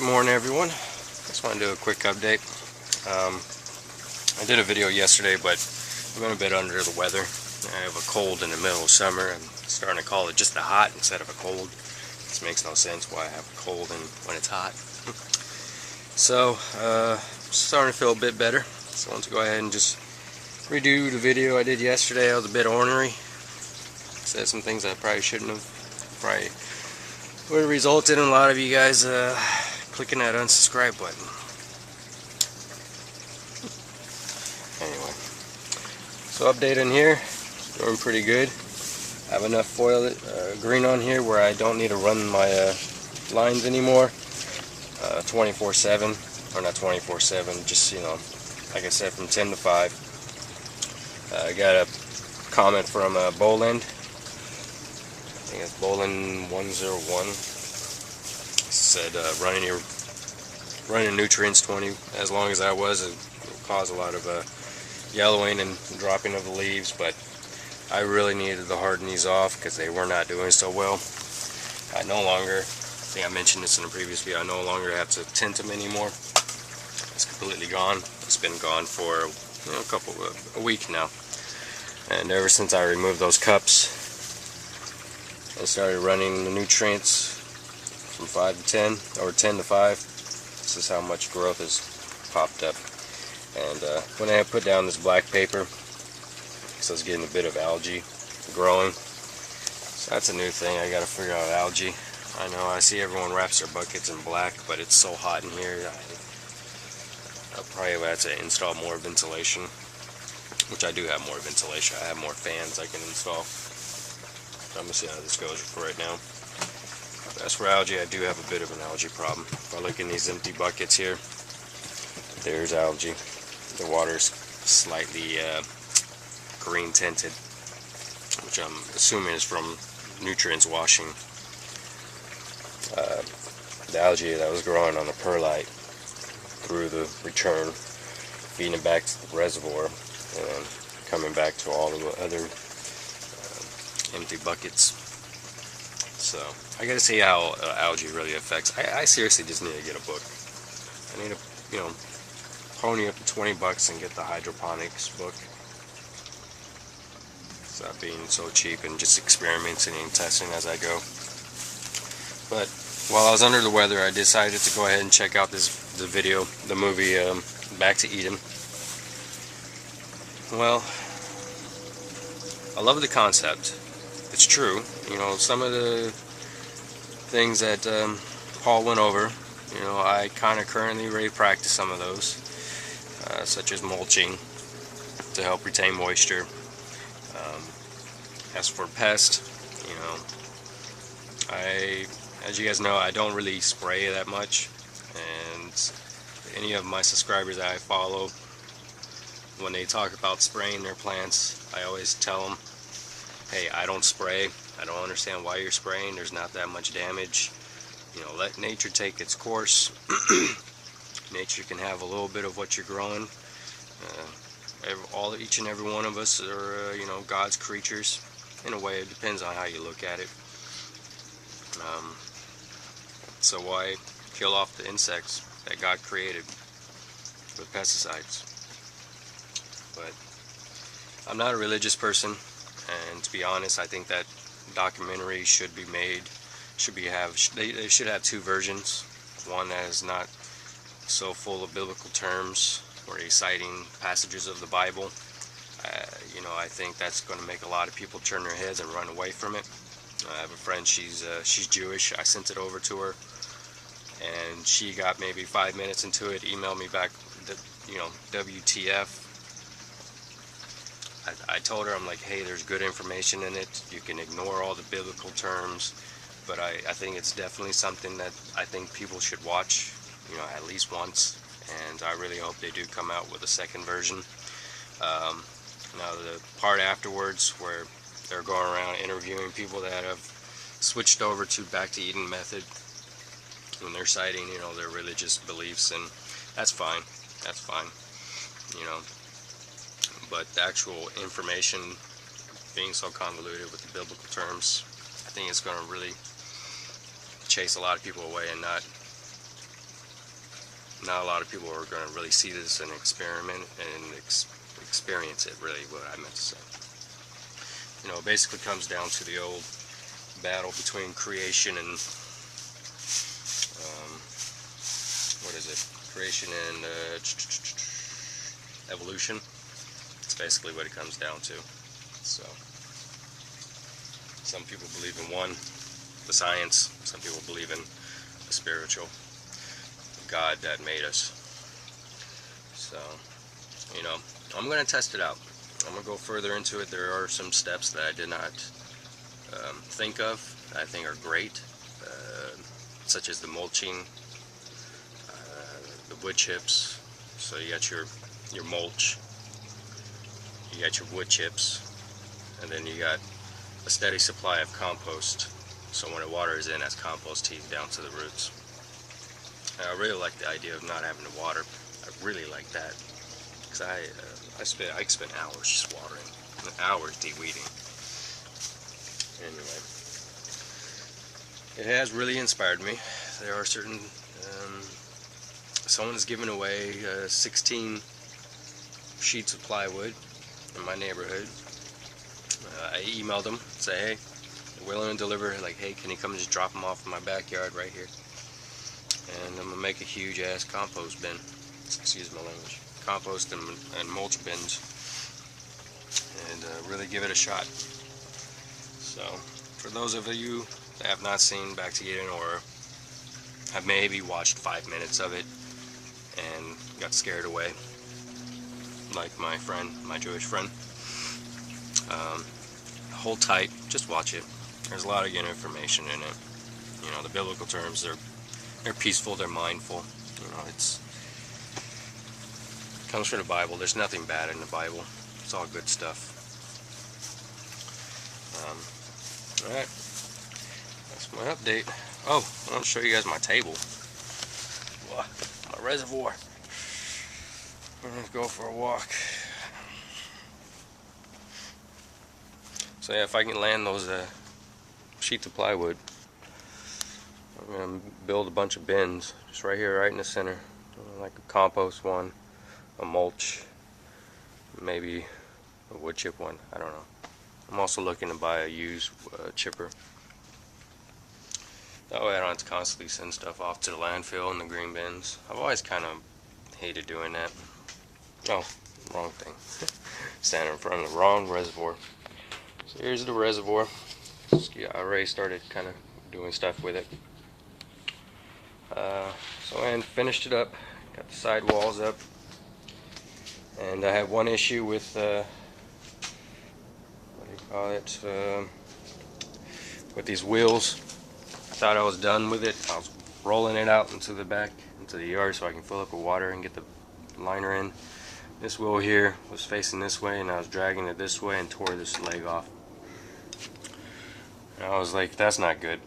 Good morning, everyone. Just want to do a quick update. I did a video yesterday, but I've been a bit under the weather. I have a cold in the middle of summer. I'm starting to call it just a hot instead of a cold. This makes no sense why I have a cold when it's hot. So, starting to feel a bit better. So I want to go ahead and just redo the video I did yesterday. I was a bit ornery. Said some things I probably shouldn't have. Probably would have resulted in a lot of you guys clicking that unsubscribe button. Anyway, so update in here, doing pretty good. I have enough foil green on here where I don't need to run my lines anymore 24/7, or not 24/7, just, you know, like I said, from 10 to 5. I got a comment from Boland. I think it's Boland 101. Said running nutrients 20 as long as I was, it will cause a lot of yellowing and dropping of the leaves, but I really needed to harden these off because they were not doing so well. I no longer, I think I mentioned this in a previous video, I no longer have to tint them anymore. It's completely gone. It's been gone for a week now, and ever since I removed those cups I started running the nutrients from 5 to 10, or 10 to 5. This is how much growth has popped up. And when I put down this black paper, so I was getting a bit of algae growing. So that's a new thing. I got to figure out algae. I know I see everyone wraps their buckets in black, but it's so hot in here. I'll probably have to install more ventilation, which I do have more ventilation. I have more fans I can install. I'm gonna see how this goes for right now. As for algae, I do have a bit of an algae problem. If I look in these empty buckets here, there's algae. The water's slightly green tinted, which I'm assuming is from nutrients washing the algae that was growing on the perlite through the return, feeding it back to the reservoir, and then coming back to all the other empty buckets. So I gotta see how algae really affects. I seriously just need to get a book. I need to, you know, pony up to 20 bucks and get the hydroponics book. Stop being so cheap and just experimenting and testing as I go. But while I was under the weather, I decided to go ahead and check out the movie Back to Eden. Well, I love the concept. It's true, you know, some of the things that Paul went over, you know, I kind of currently already practice some of those, such as mulching to help retain moisture. As for pests, you know, as you guys know, I don't really spray that much, and any of my subscribers that I follow, when they talk about spraying their plants, I always tell them, hey, I don't spray. I don't understand why you're spraying. There's not that much damage. You know, let nature take its course. Nature can have a little bit of what you're growing. Each and every one of us are, you know, God's creatures. In a way, it depends on how you look at it. So why kill off the insects that God created with pesticides? But I'm not a religious person. And to be honest, I think that documentary should be made. They should have two versions. One that is not so full of biblical terms, where he's citing passages of the Bible. You know, I think that's going to make a lot of people turn their heads and run away from it. I have a friend. She's Jewish. I sent it over to her, and she got maybe 5 minutes into it. Emailed me back, you know, WTF. I told her, I'm like, hey, there's good information in it. You can ignore all the biblical terms, but I think it's definitely something that I think people should watch, you know, at least once. And I really hope they do come out with a second version. Now the part afterwards where they're going around interviewing people that have switched over to Back to Eden method, when they're citing, you know, their religious beliefs, and that's fine. That's fine, you know. But the actual information being so convoluted with the biblical terms, I think it's going to really chase a lot of people away and not not a lot of people are going to really see this and experiment and experience it, really, what I meant to say. You know, it basically comes down to the old battle between creation and what is it? Creation and evolution. It's basically what it comes down to. So, some people believe in one, the science. Some people believe in the spiritual, God that made us. So, you know, I'm going to test it out. I'm going to go further into it. There are some steps that I did not think of that I think are great, such as the mulching, the wood chips. So you got your mulch, you got your wood chips, and then you got a steady supply of compost. So when the water is in, that's compost tea down to the roots. And I really like the idea of not having to water. I really like that, because I spend hours just watering, hours de-weeding. Anyway, it has really inspired me. There are certain, someone is giving away 16 sheets of plywood in my neighborhood. I emailed them, say, hey, they're willing to deliver, like, hey, can you come and just drop them off in my backyard right here? And I'm going to make a huge ass compost bin, excuse my language, compost and mulch bins, and really give it a shot. So, for those of you that have not seen Back to Eden, or have maybe watched 5 minutes of it and got scared away, like my friend, my Jewish friend, hold tight, just watch it. There's a lot of good information in it. You know, the biblical terms, they're peaceful, they're mindful. You know, it comes from the Bible. There's nothing bad in the Bible. It's all good stuff. Alright, that's my update. Oh, I want to show you guys my table. My reservoir. I'm going to go for a walk. So yeah, if I can land those sheets of plywood, I'm going to build a bunch of bins just right here, right in the center, like a compost one, a mulch, maybe a wood chip one, I don't know. I'm also looking to buy a used chipper. That way I don't have to constantly send stuff off to the landfill in the green bins. I've always kind of hated doing that. Oh, wrong thing. Standing in front of the wrong reservoir. So here's the reservoir. I already started kind of doing stuff with it. So I finished it up. Got the side walls up. And I had one issue with with these wheels. I thought I was done with it. I was rolling it out into the yard so I can fill up with water and get the liner in. This wheel here was facing this way, and I was dragging it this way and tore this leg off. And I was like, that's not good.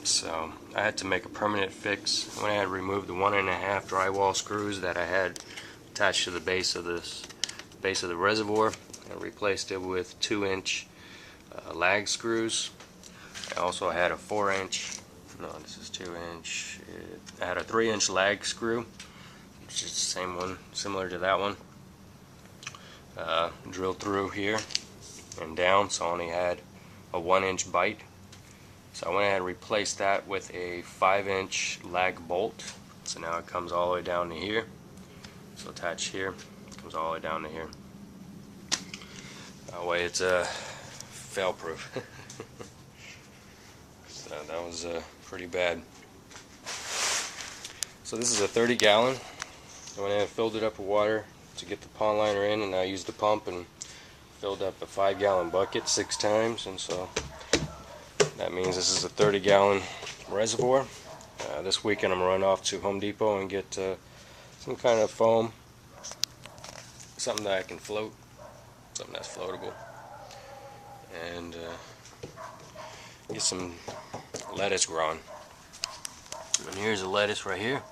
So I had to make a permanent fix. When I had removed the 1.5 drywall screws that I had attached to the base of the reservoir, I replaced it with 2-inch lag screws. I also had a 4-inch, no, this is 2-inch. I had a 3-inch lag screw, which is the same one, similar to that one. Drilled through here and down, so I only had a 1-inch bite. So I went ahead and replaced that with a 5-inch lag bolt. So now it comes all the way down to here. So attached here, comes all the way down to here. That way it's fail-proof. So that was pretty bad. So this is a 30-gallon. I went ahead and filled it up with water to get the pond liner in, and I used the pump and filled up a 5-gallon bucket 6 times, and so that means this is a 30-gallon reservoir. This weekend I'm going to run off to Home Depot and get some kind of foam, something that I can float, something that's floatable, and get some lettuce growing. And here's the lettuce right here.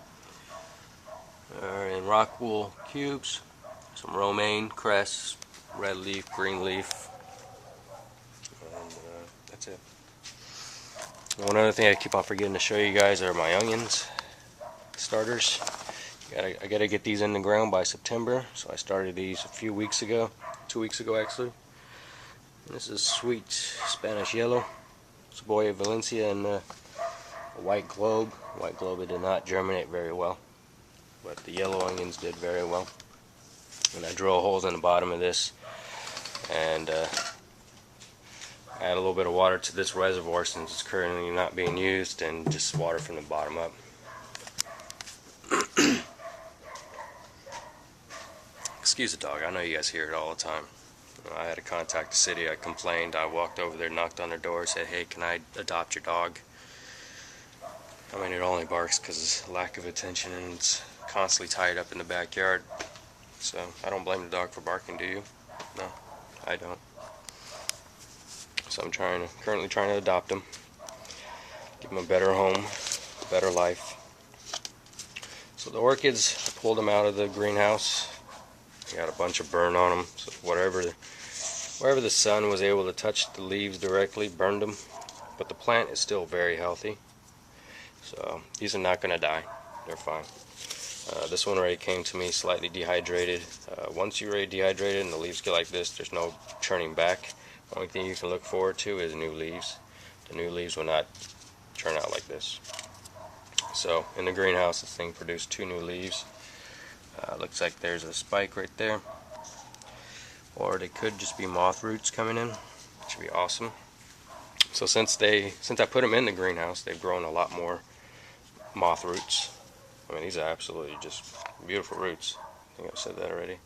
In rock wool cubes, some romaine, cress, red leaf, green leaf, and that's it. One other thing I keep on forgetting to show you guys are my onions. starters. I gotta get these in the ground by September, so I started these a few weeks ago, 2 weeks ago actually. And this is sweet Spanish yellow, Cebolla Valencia, and a white globe. White globe, it did not germinate very well, but the yellow onions did very well. And I drill holes in the bottom of this, and add a little bit of water to this reservoir since it's currently not being used, and just water from the bottom up. Excuse the dog, I know you guys hear it all the time. I had to contact the city. I complained. I walked over there, knocked on their door, said, hey, can I adopt your dog? I mean, it only barks because of lack of attention, and it's constantly tied up in the backyard. So I don't blame the dog for barking, do you? No, I don't. So I'm currently trying to adopt him, give him a better home, a better life. So the orchids, I pulled them out of the greenhouse. I got a bunch of burn on them, so wherever the sun was able to touch the leaves directly, burned them. But the plant is still very healthy, so these are not going to die. They're fine. This one already came to me slightly dehydrated. Once you're already dehydrated and the leaves get like this, there's no turning back. The only thing you can look forward to is new leaves. The new leaves will not turn out like this. So in the greenhouse, this thing produced 2 new leaves. Looks like there's a spike right there, or they could just be moth roots coming in, which would be awesome. So since I put them in the greenhouse, they've grown a lot more moth roots. I mean, these are absolutely just beautiful roots. I think I've said that already.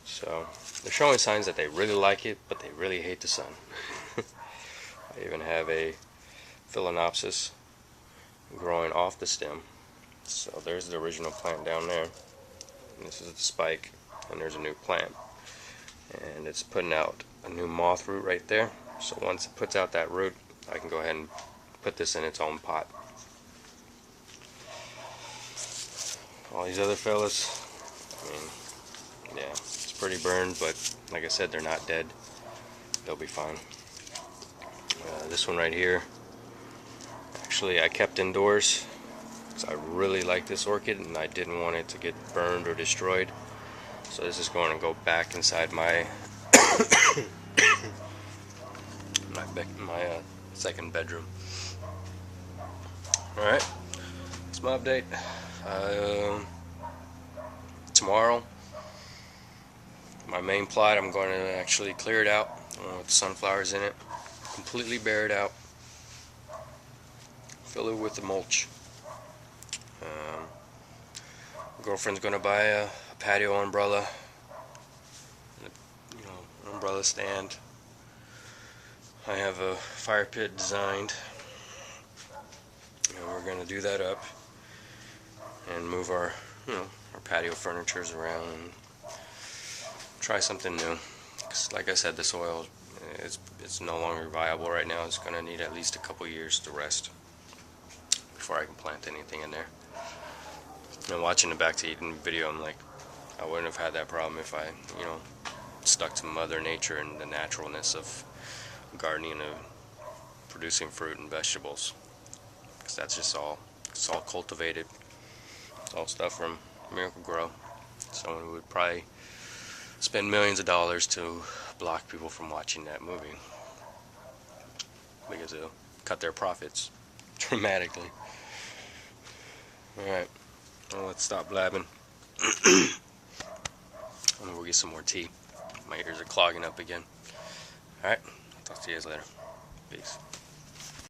So they're showing signs that they really like it, but they really hate the sun. I even have a phalaenopsis growing off the stem. So there's the original plant down there, and this is the spike, and there's a new plant, and it's putting out a new moth root right there. So once it puts out that root, I can go ahead and put this in its own pot. All these other fellas, I mean, yeah, it's pretty burned, but like I said, they're not dead. They'll be fine. This one right here, actually I kept indoors. I really like this orchid, and I didn't want it to get burned or destroyed. So this is going to go back inside my my second bedroom. Alright, that's my update. Tomorrow, my main plot, I'm going to actually clear it out with sunflowers in it, completely bare it out, fill it with the mulch. Girlfriend's gonna buy a patio umbrella, an umbrella stand. I have a fire pit designed, and we're gonna do that up and move our patio furnitures around and try something new. 'Cause like I said, the soil it's no longer viable right now. It's gonna need at least a couple years to rest before I can plant anything in there. And watching the Back to Eden video, I'm like, I wouldn't have had that problem if I, stuck to Mother Nature and the naturalness of gardening and producing fruit and vegetables. Because that's just it's all cultivated. It's all stuff from Miracle Grow. Someone would probably spend millions of dollars to block people from watching that movie, because it'll cut their profits dramatically. Alright. Well, let's stop blabbing. I'm gonna go get some more tea. My ears are clogging up again. Alright, talk to you guys later. Peace.